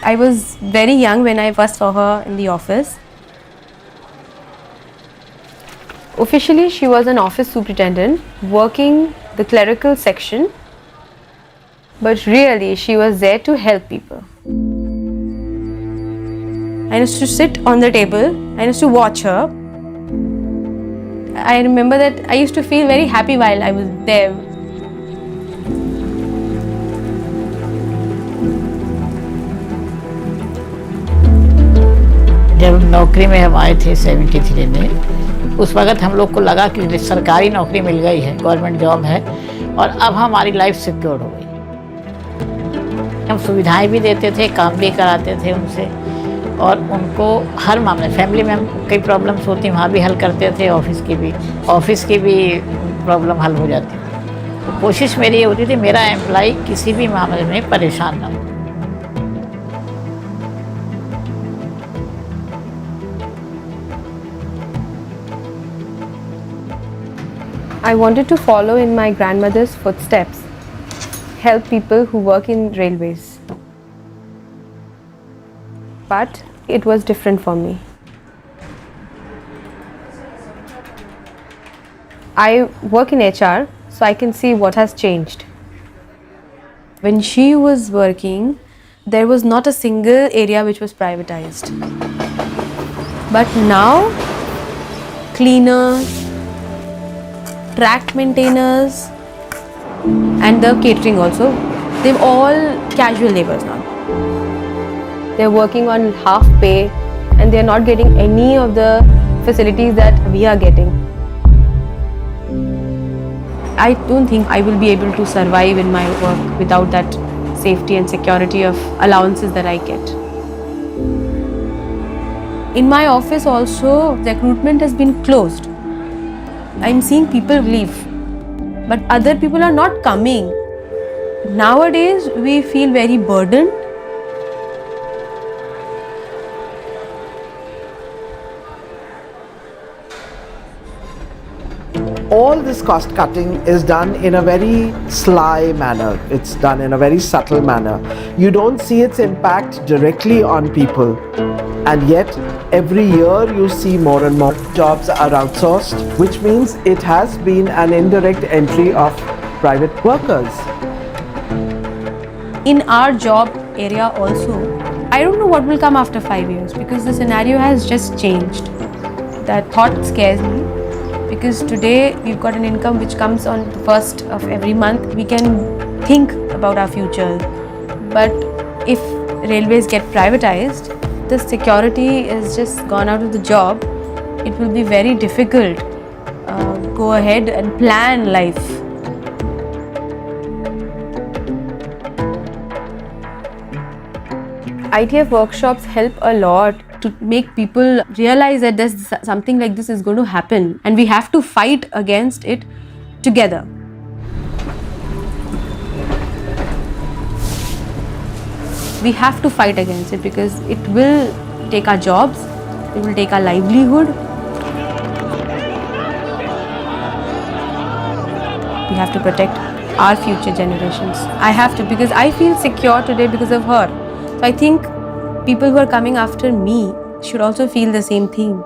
I was very young when I first saw her in the office. Officially, she was an office superintendent working the clerical section, but really she was there to help people. I used to sit on the table, I used to watch her. I remember that I used to feel very happy while I was there. जब नौकरी में हम आए थे 73 में, उस वक़्त हम लोग को लगा कि सरकारी नौकरी मिल गई है, गवर्नमेंट जॉब है और अब हमारी लाइफ सिक्योर हो गई। हम सुविधाएं भी देते थे, काम भी कराते थे उनसे और उनको हर मामले फैमिली में हम कई प्रॉब्लम्स होती वहाँ भी हल करते थे, ऑफिस की भी प्रॉब्लम हल हो जाती थी। तो कोशिश मेरी ये होती थी मेरा एम्प्लॉय किसी भी मामले में परेशान ना हो। I wanted to follow in my grandmother's footsteps, help people who work in railways. But it was different for me. I work in HR, so I can see what has changed. When she was working, there was not a single area which was privatized. But now, cleaners, track maintainers and the catering also, they're all casual laborers now. They're working on half pay and they're not getting any of the facilities that we are getting. I don't think I will be able to survive in my work without that safety and security of allowances that I get. In my office also, the recruitment has been closed. I'm seeing people leave, but other people are not coming. Nowadays, we feel very burdened. All this cost cutting is done in a very sly manner. It's done in a very subtle manner. You don't see its impact directly on people. And yet, every year you see more and more jobs are outsourced, which means it has been an indirect entry of private workers. In our job area also, I don't know what will come after 5 years because the scenario has just changed. That thought scares me because today we've got an income which comes on the first of every month. We can think about our future. But if railways get privatized, the security is just gone out of the job. It will be very difficult go ahead and plan life. ITF workshops help a lot to make people realize that there's something like this is going to happen and we have to fight against it together. We have to fight against it because it will take our jobs, it will take our livelihood. We have to protect our future generations. I have to because I feel secure today because of her. So I think people who are coming after me should also feel the same thing.